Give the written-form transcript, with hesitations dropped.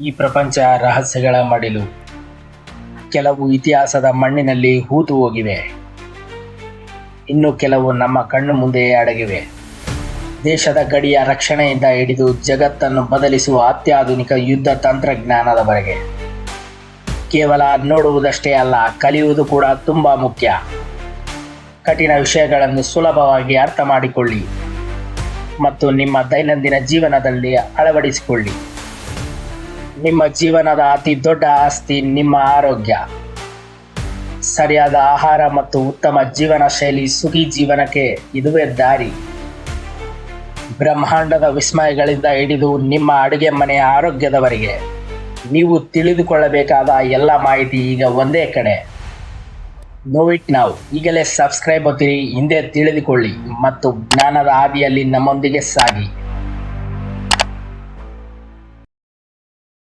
ಈ ಪ್ರಪಂಚ ರಹಸ್ಯಗಳ ಮಡಿಲು. ಕೆಲವು ಇತಿಹಾಸದ ಮಣ್ಣಿನಲ್ಲಿ ಹೂತು ಹೋಗಿವೆ, ಇನ್ನು ಕೆಲವು ನಮ್ಮ ಕಣ್ಣು ಮುಂದೆಯೇ ಅಡಗಿವೆ. ದೇಶದ ಗಡಿಯ ರಕ್ಷಣೆಯಿಂದ ಹಿಡಿದು ಜಗತ್ತನ್ನು ಬದಲಿಸುವ ಅತ್ಯಾಧುನಿಕ ಯುದ್ಧ ತಂತ್ರಜ್ಞಾನದವರೆಗೆ. ಕೇವಲ ನೋಡುವುದಷ್ಟೇ ಅಲ್ಲ, ಕಲಿಯುವುದು ಕೂಡ ತುಂಬ ಮುಖ್ಯ. ಕಠಿಣ ವಿಷಯಗಳನ್ನು ಸುಲಭವಾಗಿ ಅರ್ಥ ಮಾಡಿಕೊಳ್ಳಿ ಮತ್ತು ನಿಮ್ಮ ದೈನಂದಿನ ಜೀವನದಲ್ಲಿ ಅಳವಡಿಸಿಕೊಳ್ಳಿ. ನಿಮ್ಮ ಜೀವನದ ಅತಿ ದೊಡ್ಡ ಆಸ್ತಿ ನಿಮ್ಮ ಆರೋಗ್ಯ. ಸರಿಯಾದ ಆಹಾರ ಮತ್ತು ಉತ್ತಮ ಜೀವನ ಶೈಲಿ ಸುಖಿ ಜೀವನಕ್ಕೆ ಇದುವೇ ದಾರಿ. ಬ್ರಹ್ಮಾಂಡದ ವಿಸ್ಮಯಗಳಿಂದ ಹಿಡಿದು ನಿಮ್ಮ ಅಡುಗೆ ಮನೆಯ ಆರೋಗ್ಯದವರೆಗೆ ನೀವು ತಿಳಿದುಕೊಳ್ಳಬೇಕಾದ ಎಲ್ಲ ಮಾಹಿತಿ ಈಗ ಒಂದೇ ಕಡೆ. Know it now. ಈಗಲೇ ಸಬ್ಸ್ಕ್ರೈಬ್ ಒತ್ತಿರಿ, ಹಿಂದೆ ತಿಳಿದುಕೊಳ್ಳಿ ಮತ್ತು ಜ್ಞಾನದ ಹಾದಿಯಲ್ಲಿ ನಮ್ಮೊಂದಿಗೆ ಸಾಗಿ.